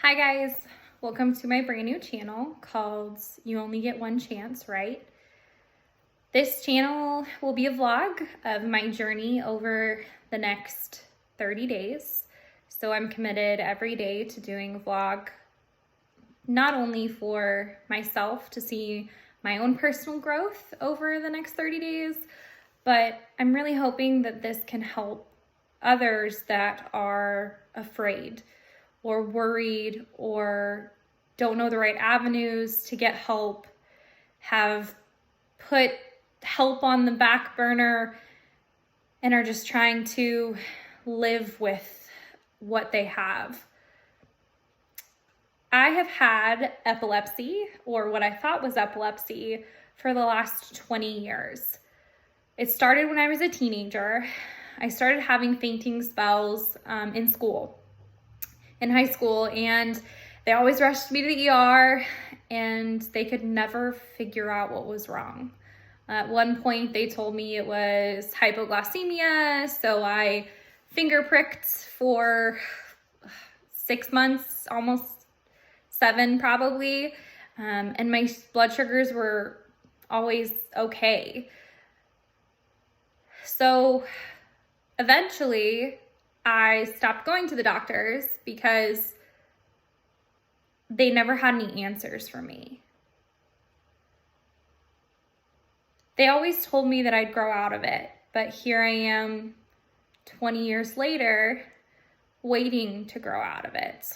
Hi guys, welcome to my brand new channel called You Only Get One Chance, right? This channel will be a vlog of my journey over the next 30 days. So I'm committed every day to doing a vlog, not only for myself to see my own personal growth over the next 30 days, but I'm really hoping that this can help others that are afraid or worried or don't know the right avenues to get help, have put help on the back burner, and are just trying to live with what they have. I have had epilepsy, or what I thought was epilepsy, for the last 20 years. It started when I was a teenager. I started having fainting spells in high school, and they always rushed me to the ER, and they could never figure out what was wrong. At one point, they told me it was hypoglycemia, so I finger pricked for 6 months, almost 7 probably, and my blood sugars were always okay. So eventually, I stopped going to the doctors because they never had any answers for me. They always told me that I'd grow out of it, but here I am 20 years later, waiting to grow out of it.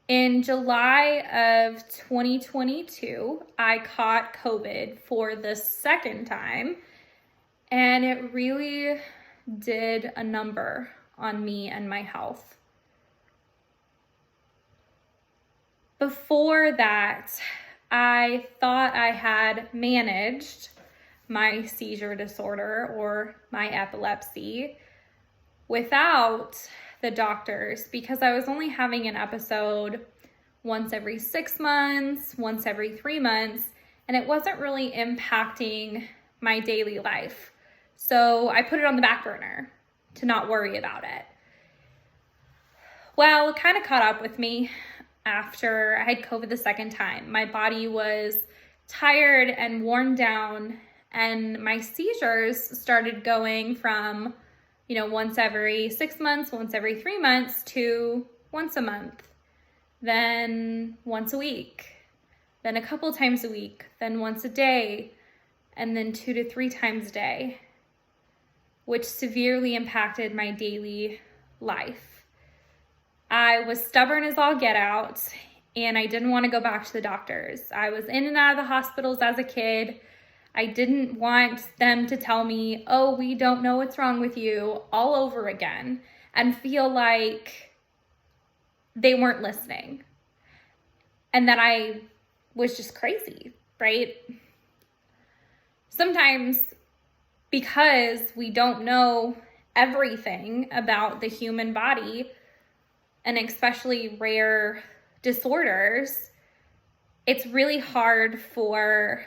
In July of 2022, I caught COVID for the second time, and it really did a number on me and my health. Before that, I thought I had managed my seizure disorder or my epilepsy without the doctors, because I was only having an episode once every 6 months, once every 3 months, and it wasn't really impacting my daily life. So I put it on the back burner to not worry about it. Well, it kind of caught up with me after I had COVID the second time. My body was tired and worn down, and my seizures started going from, once every 6 months, once every 3 months, to once a month, then once a week, then a couple times a week, then once a day, and then 2 to 3 times a day, which severely impacted my daily life. I was stubborn as all get out, and I didn't want to go back to the doctors. I was in and out of the hospitals as a kid. I didn't want them to tell me, oh, we don't know what's wrong with you, all over again, and feel like they weren't listening and that I was just crazy, right? Sometimes, because we don't know everything about the human body, and especially rare disorders, it's really hard for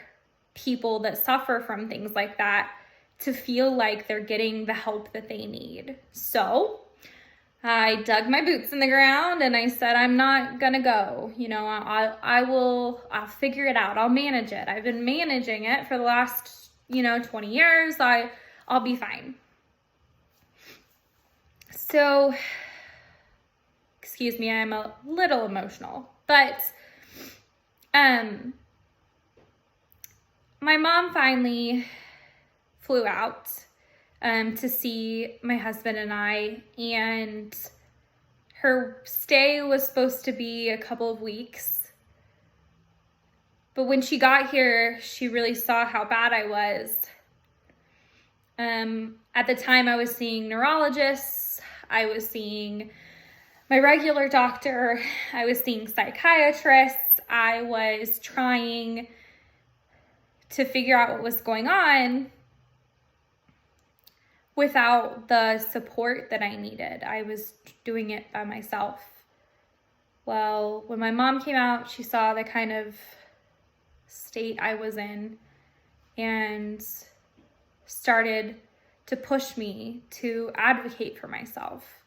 people that suffer from things like that to feel like they're getting the help that they need. So I dug my boots in the ground and I said, I'm not gonna go. I'll figure it out. I'll manage it. I've been managing it for the last 20 years, I'll be fine. So, excuse me, I'm a little emotional, but my mom finally flew out to see my husband and I, and her stay was supposed to be a couple of weeks. But when she got here, she really saw how bad I was. At the time, I was seeing neurologists, I was seeing my regular doctor, I was seeing psychiatrists, I was trying to figure out what was going on without the support that I needed. I was doing it by myself. Well, when my mom came out, she saw the kind of state I was in and started to push me to advocate for myself.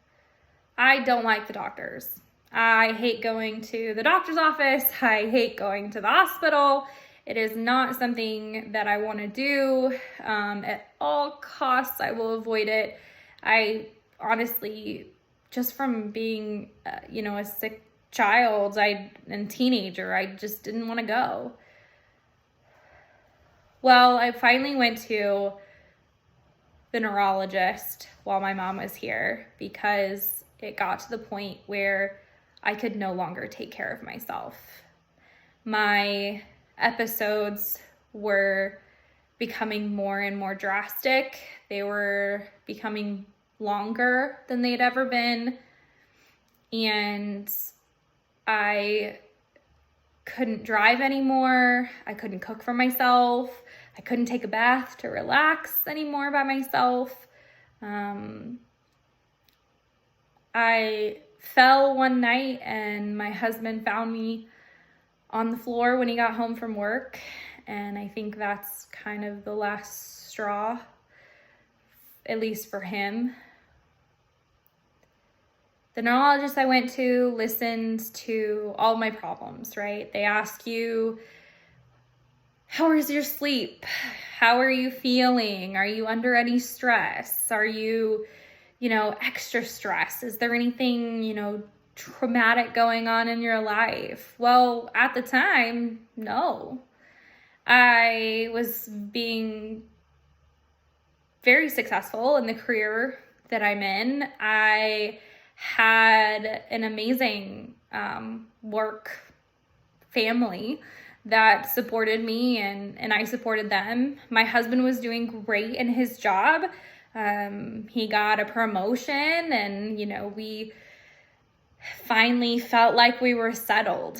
I don't like the doctors. I hate going to the doctor's office. I hate going to the hospital. It is not something that I want to do. At all costs, I will avoid it. I honestly, just from being, a sick child and teenager, I just didn't want to go. Well, I finally went to the neurologist while my mom was here because it got to the point where I could no longer take care of myself. My episodes were becoming more and more drastic. They were becoming longer than they'd ever been. And I couldn't drive anymore. I couldn't cook for myself. I couldn't take a bath to relax anymore by myself. I fell one night and my husband found me on the floor when he got home from work. And I think that's kind of the last straw, at least for him. The neurologist I went to listened to all my problems, right? They ask you, how is your sleep? How are you feeling? Are you under any stress? Are you, extra stress? Is there anything, traumatic going on in your life? Well, at the time, no. I was being very successful in the career that I'm in. I had an amazing work family that supported me and I supported them. My husband was doing great in his job. He got a promotion and, we finally felt like we were settled.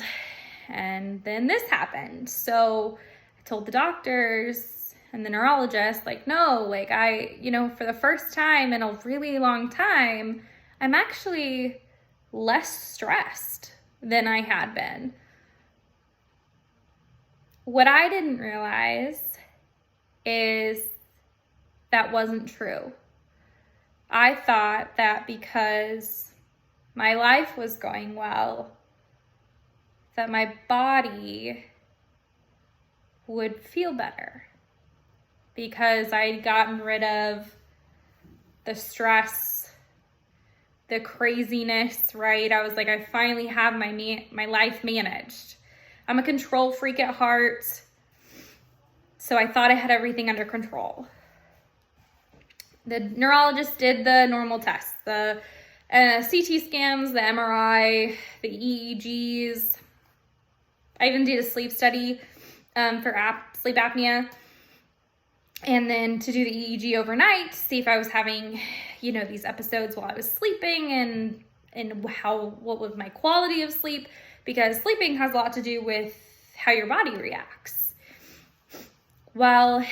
And then this happened. So I told the doctors and the neurologist, no, for the first time in a really long time, I'm actually less stressed than I had been. What I didn't realize is that wasn't true. I thought that because my life was going well, that my body would feel better because I'd gotten rid of the stress, the craziness, right? I was like, I finally have my life managed. I'm a control freak at heart, so I thought I had everything under control. The neurologist did the normal tests, the CT scans, the MRI, the EEGs. I even did a sleep study for sleep apnea. And then to do the EEG overnight to see if I was having, these episodes while I was sleeping and what was my quality of sleep, because sleeping has a lot to do with how your body reacts. Well,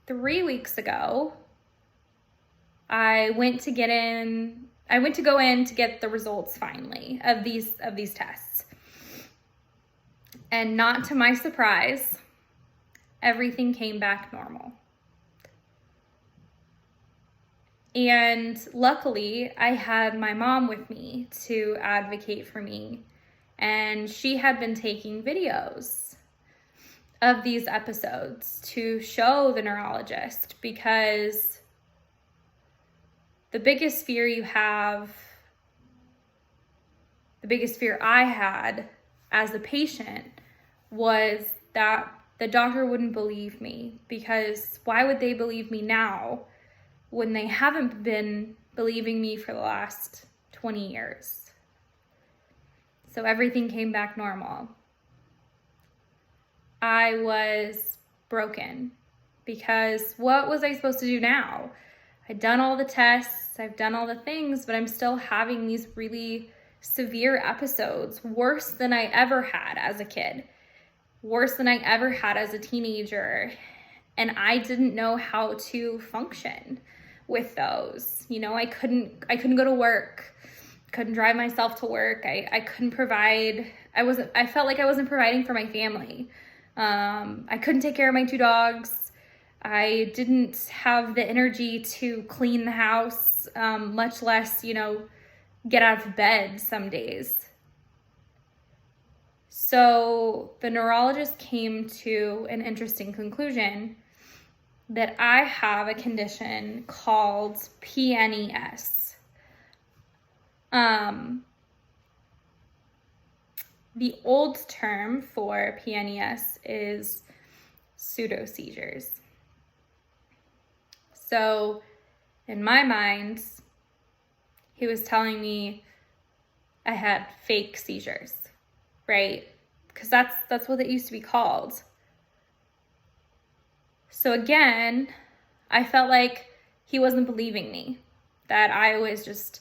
3 weeks ago, I went to go in to get the results finally of these tests. And not to my surprise, everything came back normal. And luckily, I had my mom with me to advocate for me. And she had been taking videos of these episodes to show the neurologist, because the biggest fear I had as a patient was that the doctor wouldn't believe me, because why would they believe me now when they haven't been believing me for the last 20 years? So everything came back normal. I was broken, because what was I supposed to do now? I'd done all the tests, I've done all the things, but I'm still having these really severe episodes, worse than I ever had as a kid, worse than I ever had as a teenager. And I didn't know how to function with those. I couldn't go to work, couldn't drive myself to work. I couldn't provide, I felt like I wasn't providing for my family. I couldn't take care of my 2 dogs. I didn't have the energy to clean the house, much less, get out of bed some days. So the neurologist came to an interesting conclusion that I have a condition called PNES. The old term for PNES is pseudoseizures. So in my mind, he was telling me I had fake seizures, right? Because that's what it used to be called. So again, I felt like he wasn't believing me, that I was just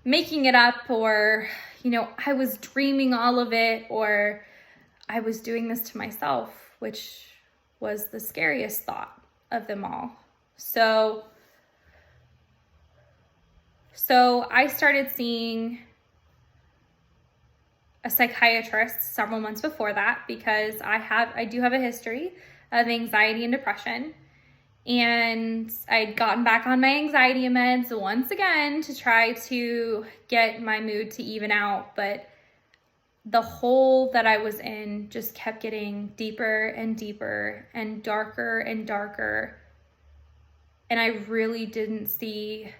making it up, or, I was dreaming all of it, or I was doing this to myself, which was the scariest thought of them all. So I started seeing a psychiatrist several months before that, because I do have a history of anxiety and depression. And I'd gotten back on my anxiety meds once again to try to get my mood to even out. But the hole that I was in just kept getting deeper and deeper and darker and darker. And I really didn't see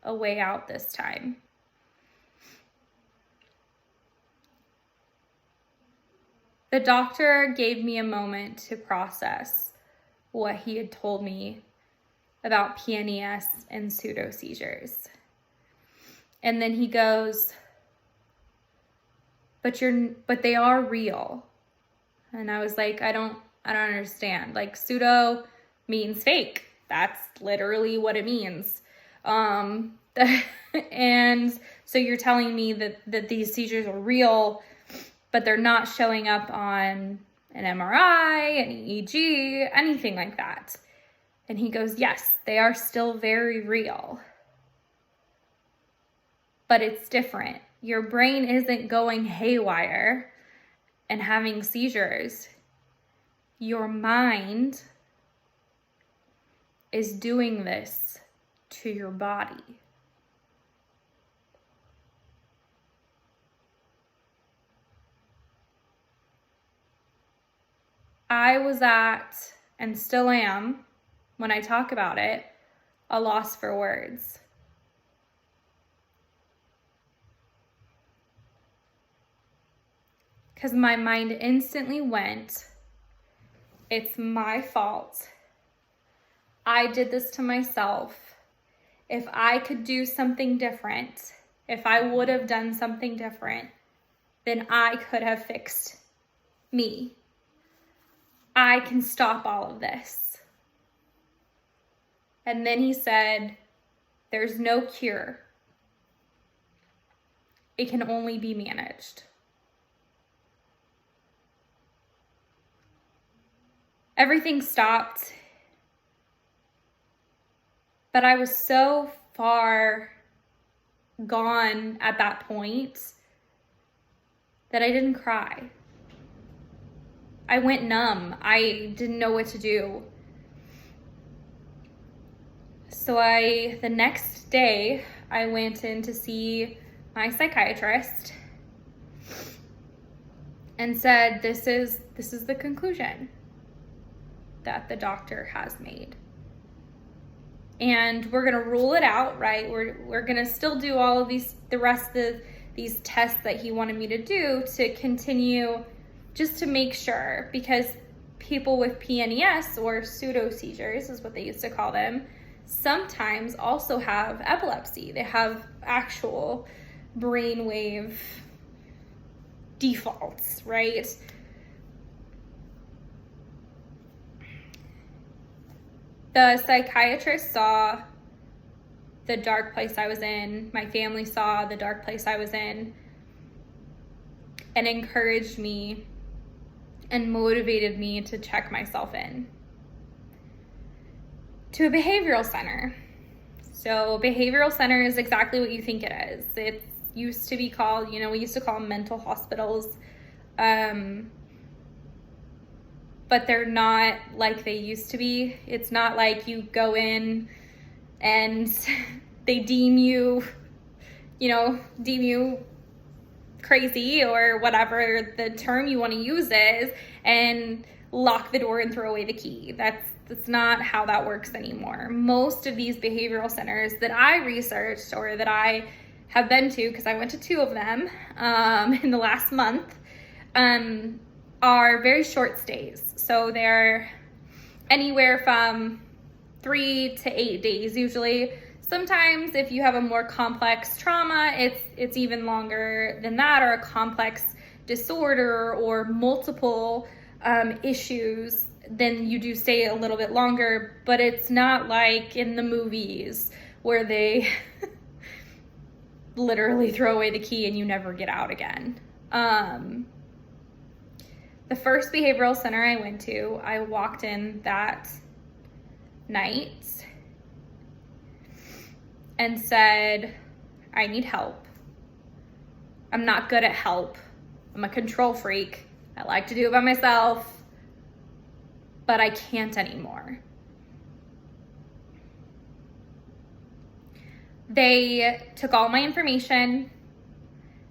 a way out this time. The doctor gave me a moment to process what he had told me about PNES and pseudoseizures. And then he goes, but they are real. And I was like, I don't understand. Like, pseudo means fake. That's literally what it means. And so you're telling me that these seizures are real, but they're not showing up on an MRI, an EEG, anything like that. And he goes, yes, they are still very real, but it's different. Your brain isn't going haywire and having seizures. Your mind is doing this to your body. I was at, and still am, when I talk about it, a loss for words. Because my mind instantly went, it's my fault. I did this to myself. If I could do something different, if I would have done something different, then I could have fixed me. I can stop all of this. And then he said, there's no cure. It can only be managed. Everything stopped. But I was so far gone at that point that I didn't cry. I went numb. I didn't know what to do. So the next day, I went in to see my psychiatrist and said, this is the conclusion that the doctor has made. And we're gonna rule it out, right? We're gonna still do all of the rest of these tests that he wanted me to do to continue, just to make sure, because people with PNES, or pseudoseizures is what they used to call them, sometimes also have epilepsy. They have actual brainwave defaults, right? The psychiatrist saw the dark place I was in. My family saw the dark place I was in, and encouraged me and motivated me to check myself in to a behavioral center. So behavioral center is exactly what you think it is. It used to be called, we used to call them mental hospitals. But but they're not like they used to be. It's not like you go in and they deem you crazy or whatever the term you want to use is, and lock the door and throw away the key. That's not how that works anymore. Most of these behavioral centers that I researched or that I have been to, because I went to 2 of them in the last month, are very short stays. So they're anywhere from 3 to 8 days usually. Sometimes if you have a more complex trauma, it's even longer than that, or a complex disorder or multiple issues, then you do stay a little bit longer, but it's not like in the movies where they literally throw away the key and you never get out again. The first behavioral center I went to, I walked in that night and said, I need help. I'm not good at help. I'm a control freak. I like to do it by myself, but I can't anymore. They took all my information,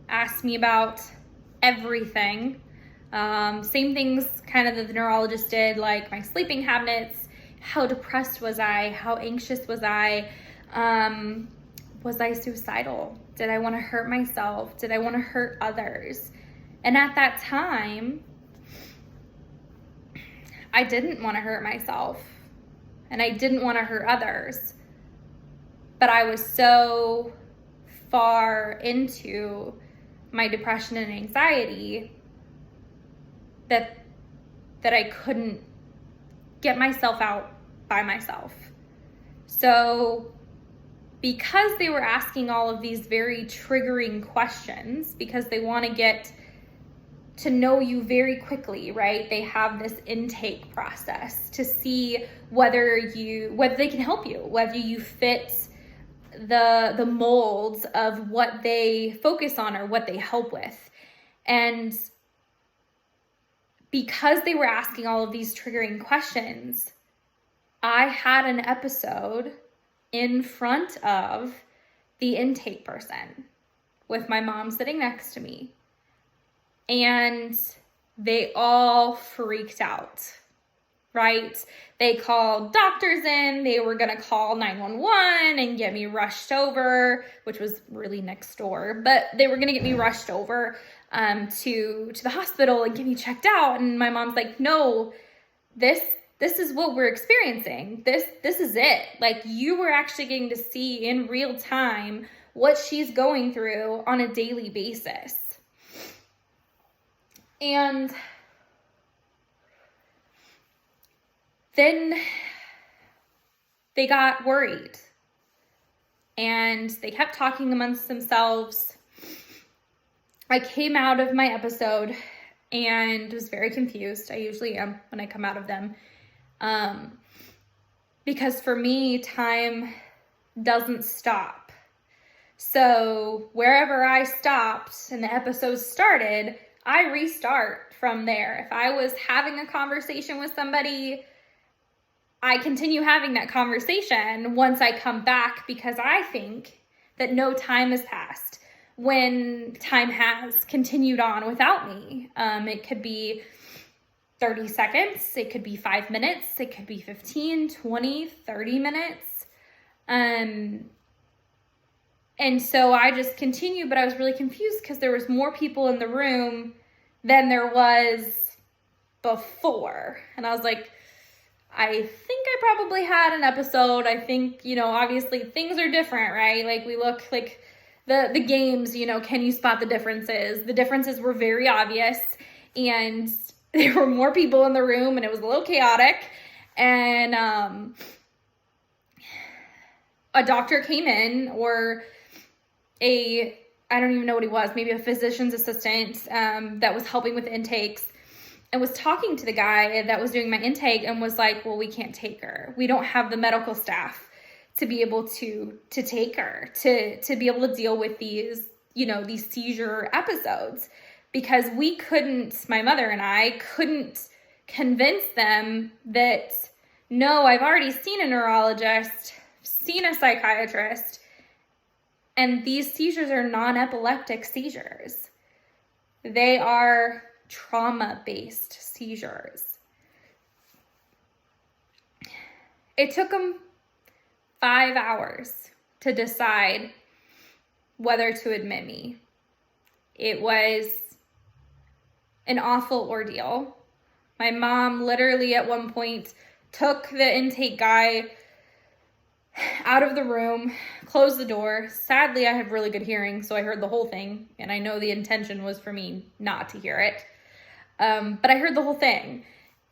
asked me about everything. Same things kind of that the neurologist did, like my sleeping habits, how depressed was I, how anxious was I suicidal? Did I want to hurt myself? Did I want to hurt others? And at that time, I didn't want to hurt myself and I didn't want to hurt others. But I was so far into my depression and anxiety that I couldn't get myself out by myself. So because they were asking all of these very triggering questions, because they want to get to know you very quickly, right? They have this intake process to see whether they can help you, whether you fit the molds of what they focus on or what they help with. And because they were asking all of these triggering questions, I had an episode in front of the intake person with my mom sitting next to me. And they all freaked out, right? They called doctors in. They were going to call 911 and get me rushed over, which was really next door, but they were going to get me rushed over to the hospital and get me checked out. And my mom's like, no, this is what we're experiencing. This is it. Like, you were actually getting to see in real time what she's going through on a daily basis. And then they got worried and they kept talking amongst themselves. I came out of my episode and was very confused. I usually am when I come out of them. Because for me, time doesn't stop. So wherever I stopped and the episode started, I restart from there. If I was having a conversation with somebody, I continue having that conversation once I come back, because I think that no time has passed when time has continued on without me. It could be 30 seconds, it could be 5 minutes, it could be 15, 20, 30 minutes. And so I just continued, but I was really confused because there was more people in the room than there was before. And I was like, I think I probably had an episode. I think, obviously things are different, right? Like, we look like the games, can you spot the differences? The differences were very obvious, and there were more people in the room, and it was a little chaotic. And a doctor came in, or I don't even know what he was, maybe a physician's assistant that was helping with intakes, and was talking to the guy that was doing my intake and was like, well, we can't take her. We don't have the medical staff to be able to take her, to be able to deal with these, these seizure episodes, because we couldn't, my mother and I couldn't convince them that, no, I've already seen a neurologist, seen a psychiatrist, and these seizures are non-epileptic seizures. They are trauma-based seizures. It took them 5 hours to decide whether to admit me. It was an awful ordeal. My mom literally at one point took the intake guy out of the room, closed the door. Sadly, I have really good hearing, so I heard the whole thing, and I know the intention was for me not to hear it. But I heard the whole thing,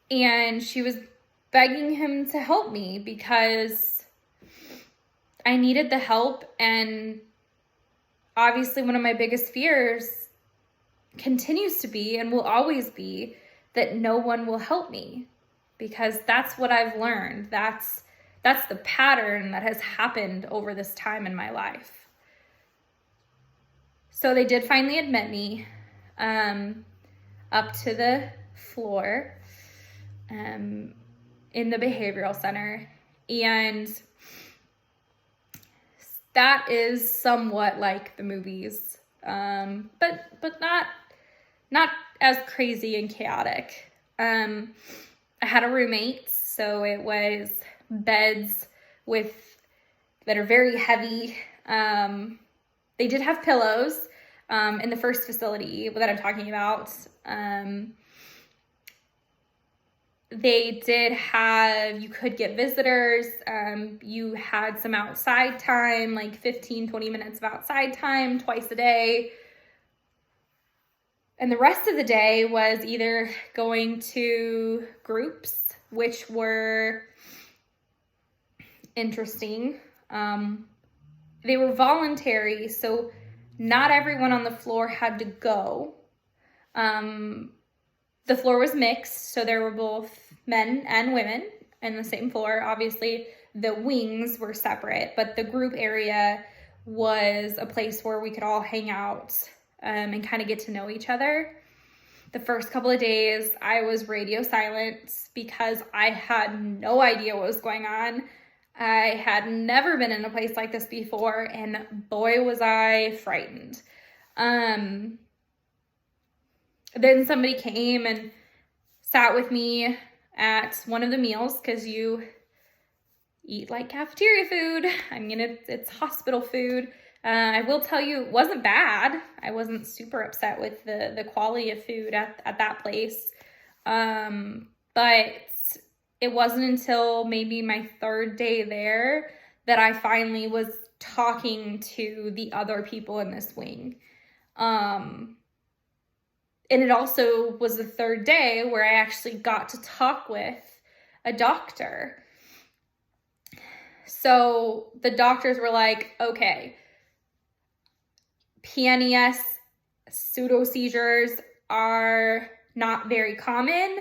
and she was begging him to help me because I needed the help, and obviously one of my biggest fears continues to be and will always be that no one will help me, because that's what I've learned. That's the pattern that has happened over this time in my life. So they did finally admit me up to the floor in the behavioral center. And that is somewhat like the movies, but not as crazy and chaotic. I had a roommate, so it was beds that are very heavy. They did have pillows in the first facility that I'm talking about. They did have, you could get visitors. You had some outside time, like 15, 20 minutes of outside time twice a day. And the rest of the day was either going to groups, which were interesting. They were voluntary, so not everyone on the floor had to go. The floor was mixed, so there were both men and women in the same floor. Obviously, the wings were separate, but the group area was a place where we could all hang out and kind of get to know each other. The first couple of days, I was radio silent because I had no idea what was going on. I had never been in a place like this before, and boy, was I frightened. Then somebody came and sat with me at one of the meals, because you eat like cafeteria food. I mean, it's hospital food. I will tell you, it wasn't bad. I wasn't super upset with the quality of food at that place. But it wasn't until maybe my third day there that I finally was talking to the other people in this wing. And it also was the third day where I actually got to talk with a doctor. So the doctors were like, okay, PNES pseudo seizures are not very common.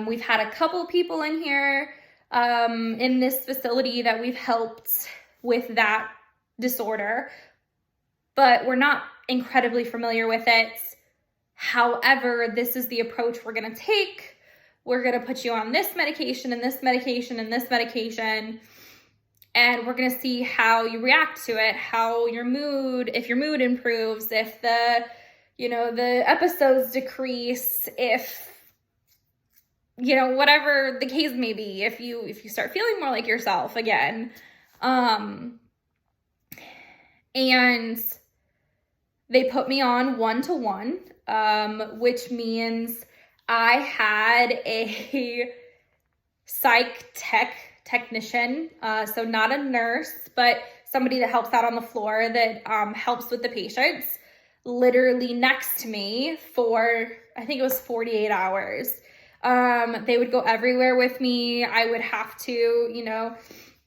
We've had a couple people in here in this facility that we've helped with that disorder, but we're not incredibly familiar with it. However, this is the approach we're going to take. We're going to put you on this medication and this medication and this medication, and we're going to see how you react to it, how your mood, if your mood improves, if the episodes decrease, if, whatever the case may be, if you start feeling more like yourself again. And they put me on 1-to-1, which means I had a technician, so not a nurse, but somebody that helps out on the floor that helps with the patients, literally next to me for, I think it was 48 hours. They would go everywhere with me. I would have to,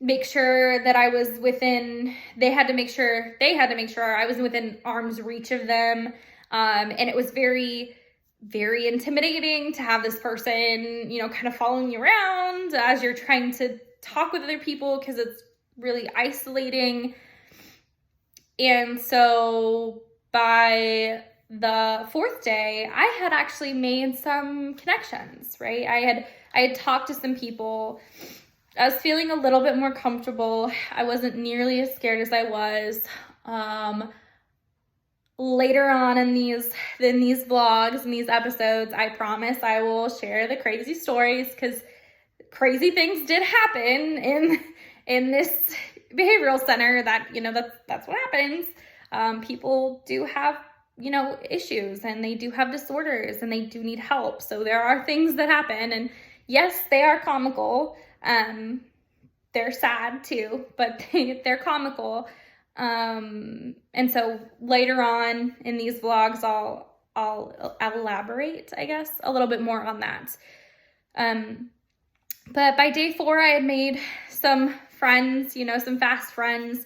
make sure that I was they had to make sure I was within arm's reach of them. And it was very, very intimidating to have this person, kind of following you around as you're trying to talk with other people, because it's really isolating. And so by the fourth day, I had actually made some connections, right? I had talked to some people. I was feeling a little bit more comfortable. I wasn't nearly as scared as I was. Later on in these vlogs and these episodes, I promise I will share the crazy stories, because crazy things did happen in this behavioral center. That, that's what happens. People do have, issues, and they do have disorders, and they do need help. So there are things that happen, and yes, they are comical. They're sad too, but they're comical. And so later on in these vlogs, I'll elaborate, I guess, a little bit more on that. But by day 4, I had made some friends, some fast friends,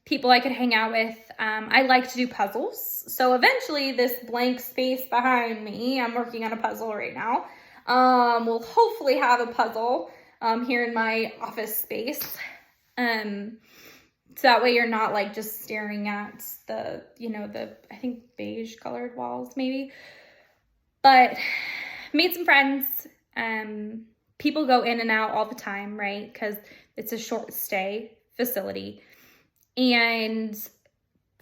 people I could hang out with. I like to do puzzles. So eventually this blank space behind me, I'm working on a puzzle right now. We'll hopefully have a puzzle, here in my office space. So that way you're not like just staring at the, I think beige colored walls maybe. But made some friends. People go in and out all the time, right? Because it's a short stay facility. And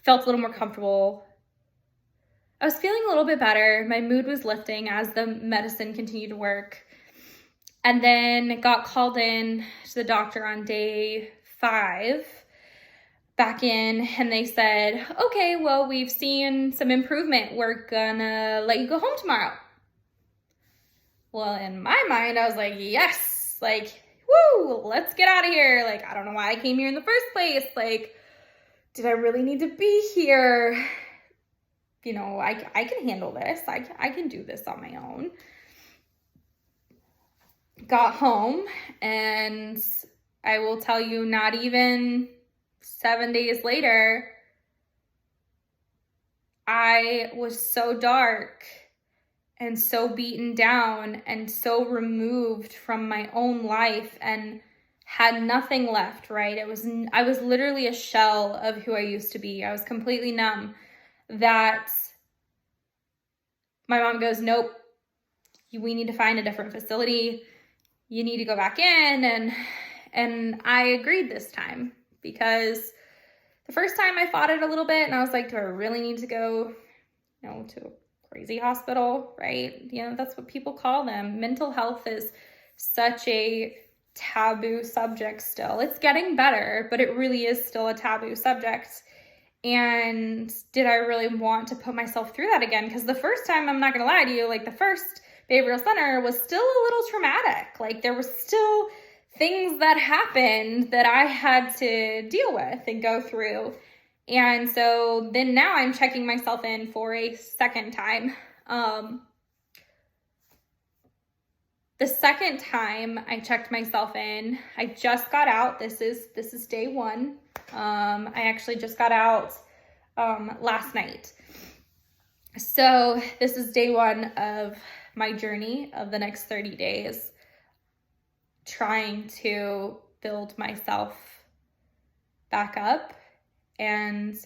felt a little more comfortable. I was feeling a little bit better. My mood was lifting as the medicine continued to work. And then got called in to the doctor on day 5. Back in, and they said, okay, well, we've seen some improvement. We're gonna let you go home tomorrow. Well, in my mind, I was like, yes, like, woo, let's get out of here. Like, I don't know why I came here in the first place. Like, did I really need to be here? I can handle this. I can do this on my own. Got home, and I will tell you, not even 7 days later, I was so dark and so beaten down and so removed from my own life and had nothing left, right? I was literally a shell of who I used to be. I was completely numb, that my mom goes, nope, we need to find a different facility. You need to go back in. And I agreed this time, because the first time I fought it a little bit, and I was like, do I really need to go, to a crazy hospital, right? That's what people call them. Mental health is such a taboo subject still. It's getting better, but it really is still a taboo subject. And did I really want to put myself through that again? Because the first time, I'm not going to lie to you, like the first behavioral center was still a little traumatic. Like there was still things that happened that I had to deal with and go through. And so then now I'm checking myself in for a second time. The second time I checked myself in, I just got out. This is day 1. I actually just got out last night. So this is day 1 of my journey of the next 30 days, trying to build myself back up and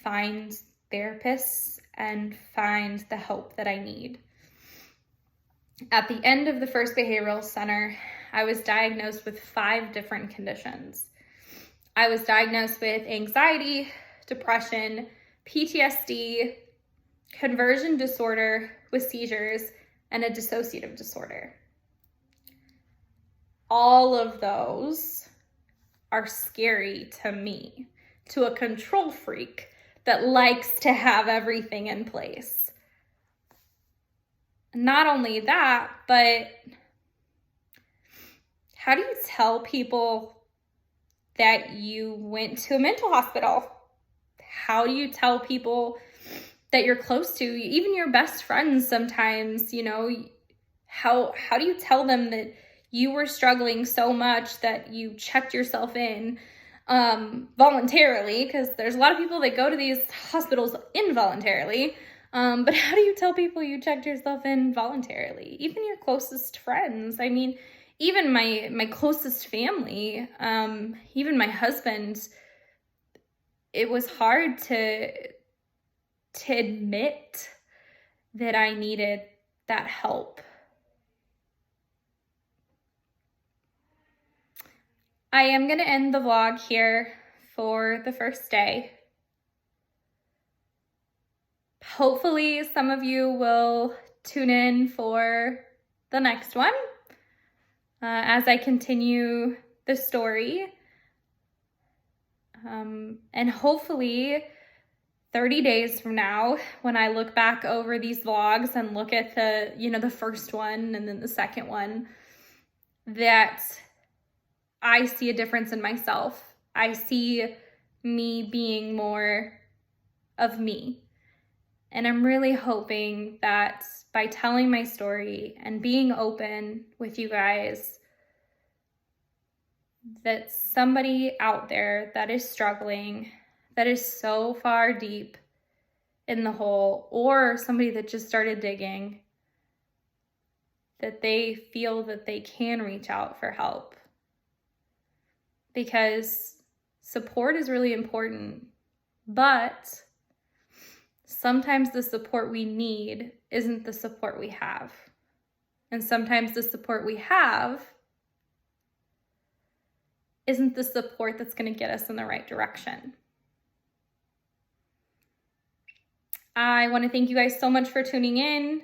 find therapists and find the help that I need. At the end of the first behavioral center, I was diagnosed with 5 different conditions. I was diagnosed with anxiety, depression, PTSD, conversion disorder with seizures, and a dissociative disorder. All of those are scary to me, to a control freak that likes to have everything in place. Not only that, but how do you tell people that you went to a mental hospital? How do you tell people that you're close to, even your best friends sometimes, how do you tell them that you were struggling so much that you checked yourself in voluntarily? Because there's a lot of people that go to these hospitals involuntarily. But how do you tell people you checked yourself in voluntarily? Even your closest friends. I mean, even my closest family, even my husband, it was hard to to admit that I needed that help. I am going to end the vlog here for the first day. Hopefully some of you will tune in for the next one as I continue the story. And hopefully 30 days from now, when I look back over these vlogs and look at the first one and then the second one, that I see a difference in myself. I see me being more of me. And I'm really hoping that by telling my story and being open with you guys, that somebody out there that is struggling, that is so far deep in the hole, or somebody that just started digging, that they feel that they can reach out for help. Because support is really important, but sometimes the support we need isn't the support we have. And sometimes the support we have isn't the support that's going to get us in the right direction. I want to thank you guys so much for tuning in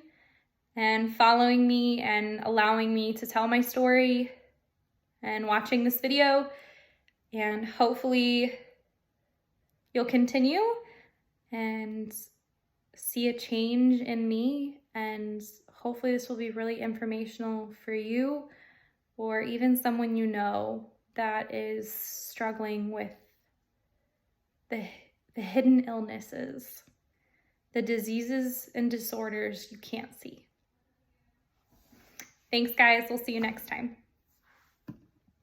and following me and allowing me to tell my story and watching this video. And hopefully you'll continue and see a change in me, and hopefully this will be really informational for you or even someone you know that is struggling with the hidden illnesses, the diseases and disorders you can't see. Thanks, guys. We'll see you next time.